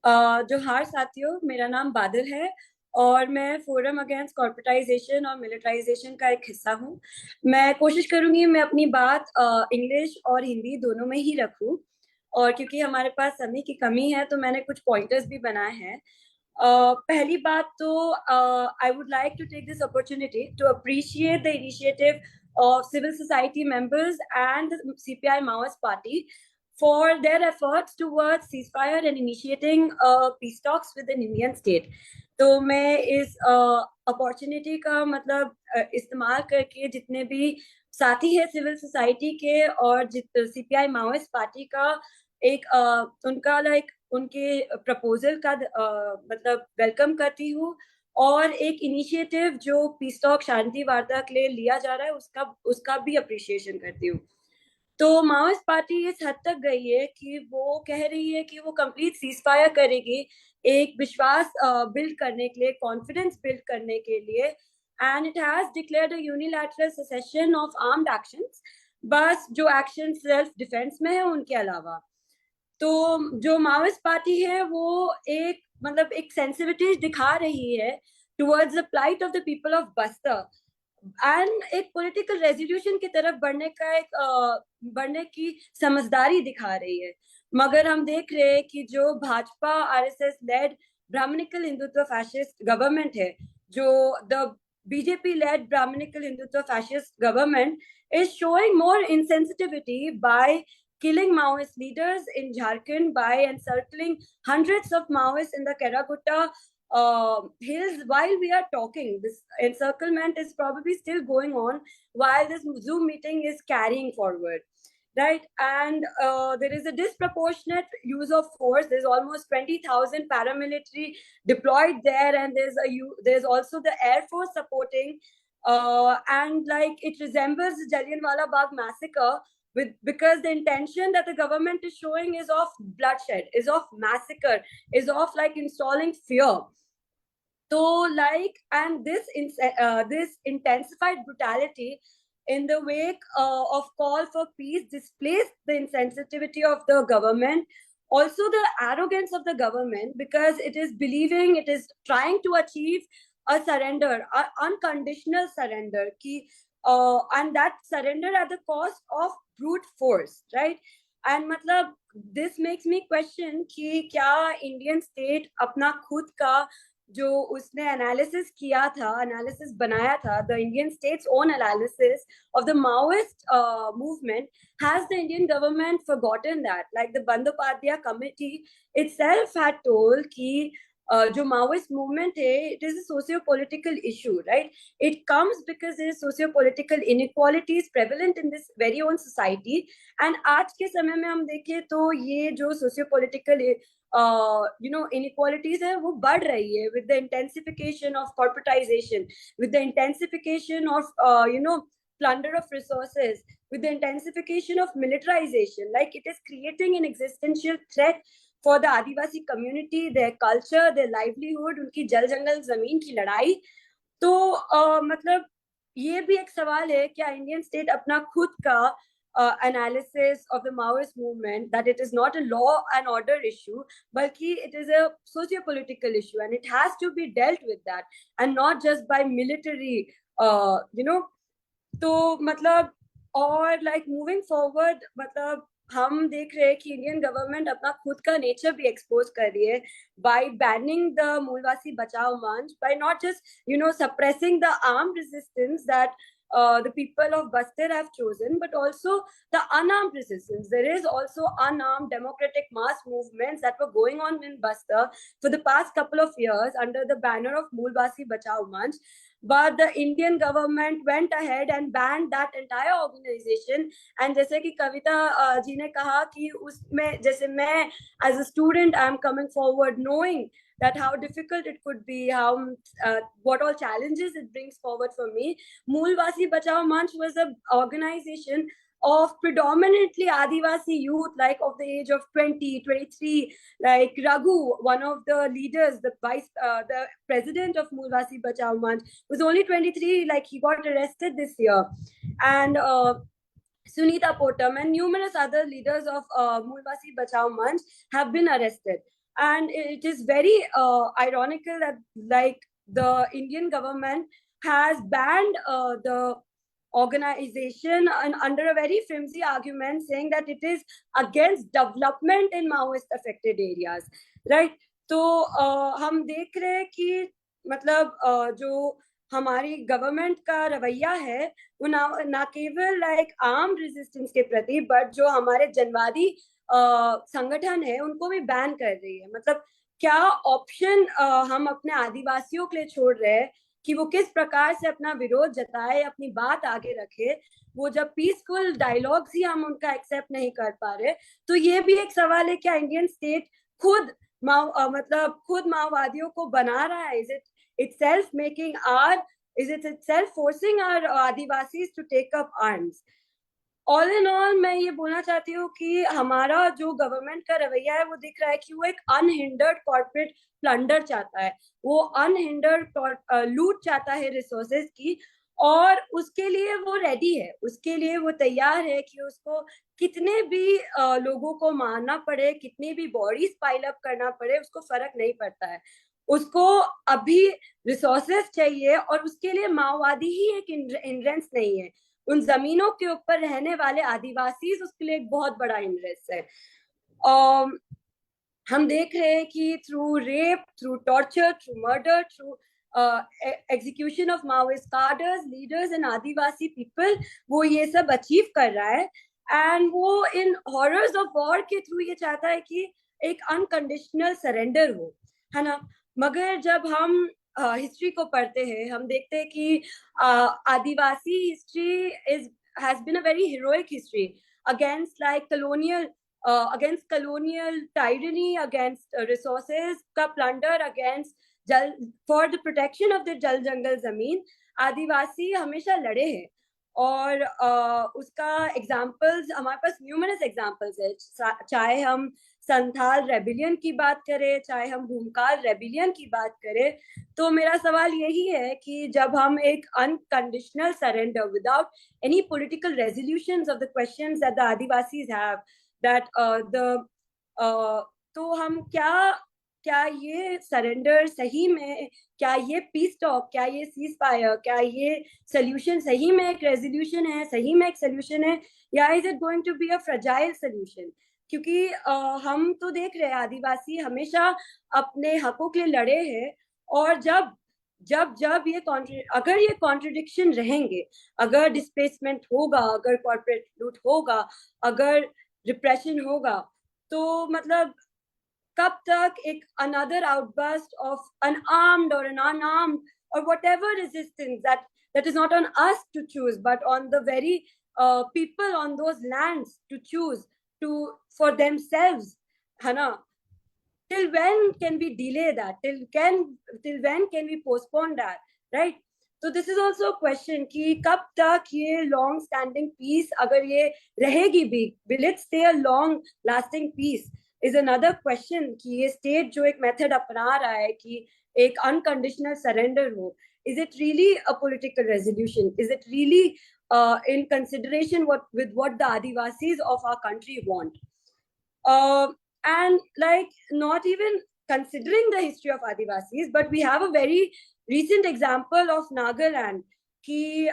जोहार साथियों, मेरा नाम बादल है और मैं फोरम अगेंस्ट कॉर्पोरेटाइजेशन और मिलिटराइजेशन का एक हिस्सा हूँ। मैं कोशिश करूंगी मैं अपनी बात इंग्लिश और हिंदी दोनों में ही रखूँ, और क्योंकि हमारे पास समय की कमी है तो मैंने कुछ पॉइंटर्स भी बनाए हैं। पहली बात तो I would like to take this opportunity to appreciate the initiative of civil society members and the CPI Maoist Party for their efforts towards ceasefire and initiating peace talks with an Indian state. तो मैं इस opportunity का मतलब इस्तेमाल करके जितने भी साथी है सिविल सोसाइटी के और सीपीआई माओइस्ट पार्टी का एक उनका लाइक उनके प्रपोजल का मतलब वेलकम करती हूँ, और एक इनिशिएटिव जो पीस टॉक शांति वार्ता के लिए लिया जा रहा है उसका उसका भी अप्रिशिएशन करती हूँ। तो माओइस्ट पार्टी इस हद तक गई है कि वो कह रही है कि वो कंप्लीट सीज फायर करेगी, एक विश्वास बिल्ड करने के लिए, कॉन्फिडेंस बिल्ड करने के लिए। And it has declared a unilateral cessation of armed actions, बस जो एक्शन सेल्फ डिफेंस में है उनके अलावा। तो जो माओइस्ट पार्टी है वो एक मतलब एक सेंसिटिविटी दिखा रही है towards the plight of the people of Bastar, and एक पॉलिटिकल रेजोल्यूशन की तरफ बढ़ने का एक बढ़ने की समझदारी दिखा रही है। मगर हम देख रहे हैं कि जो Bhajpa RSS led Brahmanical Hindutva fascist government है, जो the BJP led Brahmanical Hindutva fascist government is showing more insensitivity by killing Maoist leaders in Jharkhand, by encircling hundreds of Maoists in the Keragutta hills while we are talking. This encirclement is probably still going on while this Zoom meeting is carrying forward. Right, and there is a disproportionate use of force. There's almost 20,000 paramilitary deployed there, and there's also the air force supporting. And like it resembles the Jallianwala Bagh massacre, because the intention that the government is showing is of bloodshed, is of massacre, is of like installing fear. So like, and this intensified brutality in the wake of call for peace displays the insensitivity of the government, also the arrogance of the government, because it is believing it is trying to achieve a surrender, a unconditional surrender, and that surrender at the cost of brute force, right? And मतलब this makes me question कि क्या Indian state अपना खुद का जो उसने analysis किया था, एनालिसिस बनाया था, the Indian state's own analysis of the Maoist movement, has the Indian government forgotten that? Like the Bandopadhyay committee itself had told कि जो माओइस्ट मूवमेंट है, it is a socio political issue, right? It comes because there is socio political inequalities prevalent in this very own society. And आज के समय में हम देखें तो ये जो सोशियो पॉलिटिकल inequalities है वो बढ़ रही है with the intensification of corporatization, with the intensification of plunder of resources, with the intensification of militarization. Like it is creating an existential threat for the Adivasi community, their culture, their livelihood, उनकी जल जंगल जमीन की लड़ाई। तो मतलब ये भी एक सवाल है, क्या इंडियन स्टेट अपना खुद का analysis of the Maoist movement, that it is not a law and order issue, balki it is a socio-political issue, and it has to be dealt with that, and not just by military, तो मतलब और like moving forward, मतलब हम देख रहे हैं कि Indian government अपना खुद का नेचर भी एक्सपोज कर रही है bye banning the Moolvasi Bachao Manch, by not just suppressing the armed resistance that the people of Bastar have chosen, but also the unarmed resistance. There is also unarmed democratic mass movements that were going on in Bastar for the past couple of years under the banner of Mulwasi Bachao Manch, but the Indian government went ahead and banned that entire organization. And जैसे कि कविता जी ने कहा कि उसमें जैसे मैं as a student I am coming forward knowing that how difficult it could be, how what all challenges it brings forward for me. Moolwasi Bachao Manch was an organization of predominantly Adivasi youth, like of the age of 20, 23, like Raghu, one of the leaders, the president of Moolwasi Bachao Manch, was only 23, like he got arrested this year. And Sunita Potom and numerous other leaders of Moolwasi Bachao Manch have been arrested. and it is very ironical that like the Indian government has banned the organization and under a very flimsy argument saying that it is against development in Maoist affected areas, right? तो हम देख रहे हैं कि मतलब जो हमारी government का रवैया है वो ना केवल लाइक आर्म रेजिस्टेंस के प्रति बट जो हमारे जनवादी संगठन है उनको भी बैन कर रही है। मतलब क्या ऑप्शन हम अपने आदिवासियों के लिए छोड़ रहे हैं कि वो किस प्रकार से अपना विरोध जताए, अपनी बात आगे रखे, वो जब पीसफुल डायलॉग्स ही हम उनका एक्सेप्ट नहीं कर पा रहे। तो ये भी एक सवाल है, क्या इंडियन स्टेट खुद मतलब खुद माओवादियों को बना रहा है? Is it itself making our is it itself forcing our Adivasis to take up arms? All in all मैं ये बोलना चाहती हूँ कि हमारा जो गवर्नमेंट का रवैया है वो दिख रहा है कि वो एक अनहिंडर्ड कॉर्पोरेट प्लंडर चाहता है, वो अनहिंडर्ड लूट चाहता है रिसोर्सेज की, और उसके लिए वो रेडी है, उसके लिए वो तैयार है कि उसको कितने भी लोगों को मारना पड़े, कितनी भी बॉडीज पाइल अप करना पड़े, उसको फर्क नहीं पड़ता है। उसको अभी रिसोर्सेज चाहिए और उसके लिए माओवादी ही एक हिंड्रेंस नहीं है, उन जमीनों के ऊपर रहने वाले आदिवासी उसके लिए एक बहुत बड़ा हिंड्रेंस है। हम देख रहे हैं कि through rape, through torture, through murder, through execution of Maoist cadres, leaders and Adivasi people वो ये सब अचीव कर रहा है। एंड वो इन हॉरर्स ऑफ वॉर के थ्रू ये चाहता है कि एक अनकंडीशनल सरेंडर हो, है ना? मगर जब हम हिस्ट्री को पढ़ते हैं हम देखते हैं कि Adivasi history is has been a very heroic history against like colonial tyranny, against resources का plunder, against जल for the protection of the जल जंगल जमीन आदिवासी हमेशा लड़े हैं। और उसका एग्जाम्पल्स हमारे पास न्यूमरस एग्जाम्पल्स है, चाहे हम संथाल रेबिलियन की बात करें, चाहे हम भूमकाल रेबिलियन की बात करें। तो मेरा सवाल यही है कि जब हम एक unconditional surrender without any political resolutions of the questions that the Adivasis have that तो हम क्या ये सरेंडर सही में, क्या ये पीस टॉक, क्या ये सीज फायर, क्या ये सोल्यूशन सही में एक रेजोल्यूशन है, सही में एक सोल्यूशन है, या is it going to be a fragile solution? क्योंकि हम तो देख रहे हैं आदिवासी हमेशा अपने हकों के लिए लड़े हैं, और जब जब जब ये अगर ये कॉन्ट्रडिक्शन रहेंगे, अगर डिस्प्लेसमेंट होगा, अगर कॉर्पोरेट लूट होगा, अगर रिप्रेशन होगा, तो मतलब कब तक एक another outburst of unarmed or an unarmed or whatever resistance that is not on us to choose but on the very people on those lands to choose to for themselves, है ना? Till when can we delay that? Till when can we postpone that, right? So this is also a question कि कब तक ये long standing peace अगर ये रहेगी भी, will it stay a long lasting peace is another question। कि ये state जो एक method अपना रहा है कि एक unconditional surrender हो, is it really a political resolution? Is it really in consideration with what the Adivasis of our country want? And like not even considering the history of Adivasis, but we have a very recent example of Nagaland कि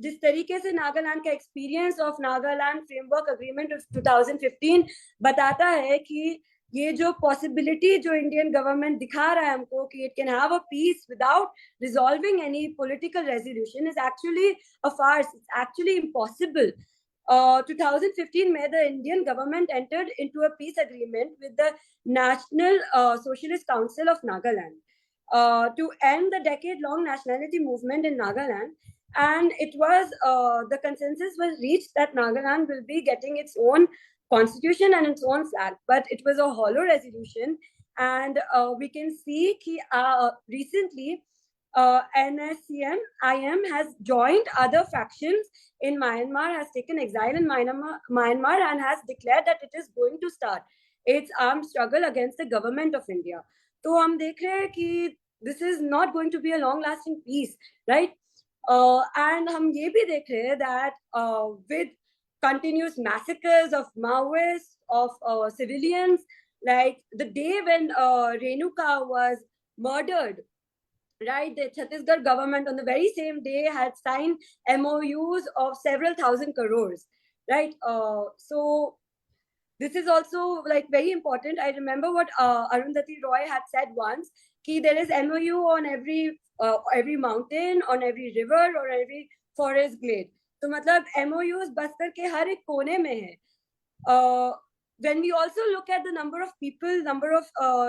जिस तरीके से नागालैंड का experience of Nagaland framework agreement of 2015 बताता है कि ये जो पॉसिबिलिटी जो इंडियन गवर्नमेंट दिखा रहा है हमको कि it can have a peace without resolving any political resolution is actually a farce, it's actually impossible. 2015 में the Indian government entered into a peace agreement with the National Socialist Council of Nagaland to end the decade-long nationality movement in Nagaland, and it was the consensus was reached that Nagaland will be getting its own constitution and its own flag, but it was a hollow resolution, and we can see that recently NSCM IM has joined other factions in Myanmar, has taken exile in Myanmar and has declared that it is going to start its armed struggle against the government of India. तो हम देख रहे हैं कि this is not going to be a long lasting peace, right? And हम ये भी देख रहे हैं that with continuous massacres of Maoists, of civilians, like the day when Renuka was murdered, right? The Chhattisgarh government on the very same day had signed MOUs of several thousand crores, right? So this is also like very important. I remember what Arundhati Roy had said once, कि there is MOU on every mountain, on every river, or every forest glade. तो मतलब MOUs Bastar के हर एक कोने में है. When we also look at the number of people, number of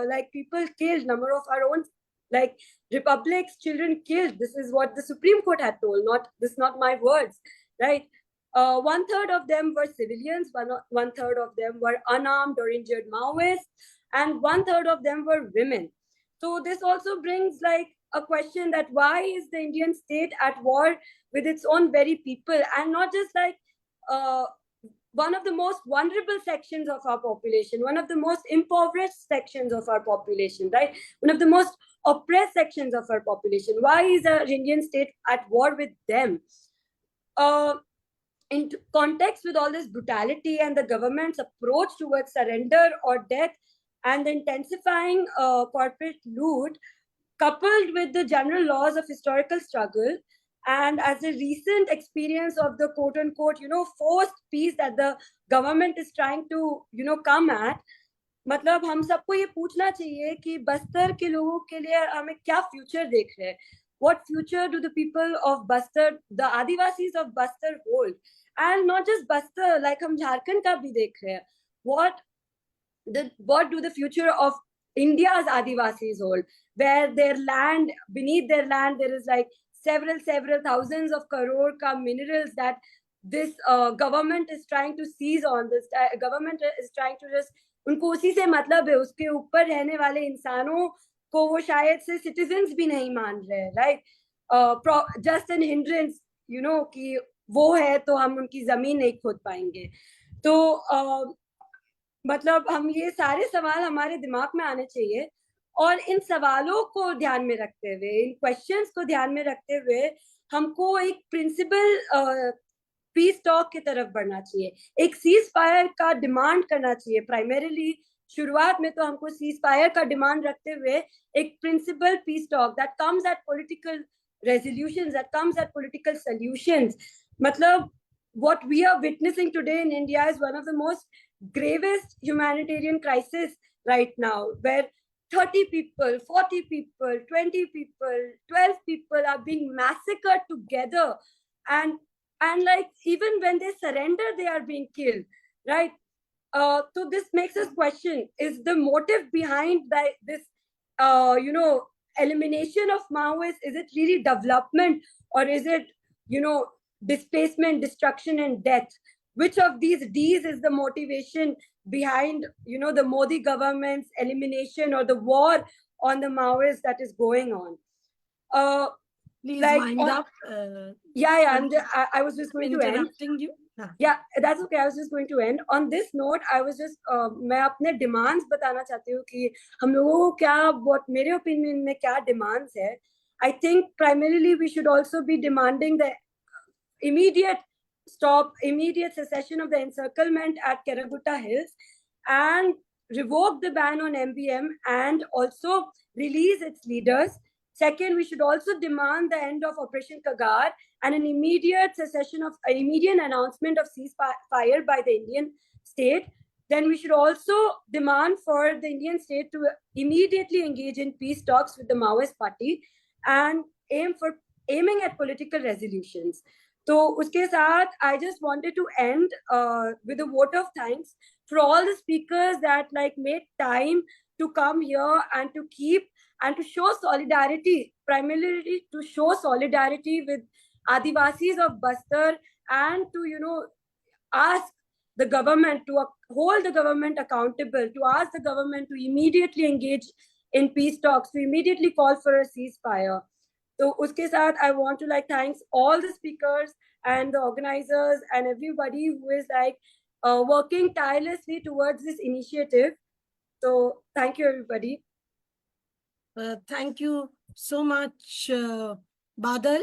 like people killed, number of our own like republics, children killed. This is what the Supreme Court had told. Not my words, right? 1/3 of them were civilians, 1/3 of them were unarmed or injured Maoists, and 1/3 of them were women. So this also brings like a question that why is the Indian state at war with its own very people, and not just like one of the most vulnerable sections of our population, one of the most impoverished sections of our population, right? One of the most oppressed sections of our population. Why is our Indian state at war with them? In context with all this brutality and the government's approach towards surrender or death and the intensifying corporate loot, coupled with the general laws of historical struggle, and as a recent experience of the quote unquote, forced peace that the government is trying to, come at, मतलब हम सबको ये पूछना चाहिए कि बस्तर के लोगों के लिए हमें क्या फ्यूचर देख रहे हैं. What future do the people of Bastar, the Adivasis of Bastar hold? And not just Bastar, like हम झारखंड का भी देख रहे हैं. What do the future of India's Adivasis hold? Where their land, beneath their land, there is like several thousands of crore ka minerals that this government is trying to seize on. This government is trying to just, उनको उसी से मतलब है, उसके ऊपर रहने वाले इंसानों को वो शायद से सिटीजन्स भी नहीं मान रहे, राइट? जस्ट एन हिंड्रेंस, कि वो है तो हम उनकी जमीन नहीं खोद पाएंगे. तो मतलब हम ये सारे सवाल हमारे दिमाग में आने चाहिए, और इन सवालों को ध्यान में रखते हुए, इन क्वेश्चंस को ध्यान में रखते हुए हमको एक प्रिंसिपल पीस टॉक की तरफ बढ़ना चाहिए, एक सीज फायर का डिमांड करना चाहिए. प्राइमरीली शुरुआत में तो हमको सीज फायर का डिमांड रखते हुए एक principal peace talk that comes at political resolutions, that comes at political solutions. मतलब what we are witnessing today in India is one of the most gravest humanitarian crisis right now, where 30 people, 40 people, 20 people, 12 people are being massacred together, and like even when they surrender they are being killed, right? So this makes us question, is the motive behind this elimination of Maoists, is it really development, or is it displacement, destruction and death? Which of these D's is the motivation behind the Modi government's elimination or the war on the Maoists that is going on? Please like wind up. I was just going to end. Interrupting you. Yeah, that's okay. I was just going to end on this note. I was just मैं अपने demands बताना चाहती हूँ कि हम लोगों को क्या, what मेरे opinion में क्या demands है. I think primarily we should also be demanding the immediate cessation of the encirclement at Keragutta Hills, and revoke the ban on MBM and also release its leaders. Second, we should also demand the end of Operation Kagar and an immediate announcement of ceasefire by the Indian state. Then we should also demand for the Indian state to immediately engage in peace talks with the Maoist party and aiming at political resolutions. तो उसके साथ I just wanted to end with a vote of thanks for all the speakers that like made time to come here and to keep and to show solidarity, primarily to show solidarity with Adivasis of Bastar, and to ask the government to hold the government accountable, to ask the government to immediately engage in peace talks, to immediately call for a ceasefire. So uske saath I want to like thanks all the speakers and the organizers and everybody who is like working tirelessly towards this initiative. So thank you everybody. Thank you so much, Badal.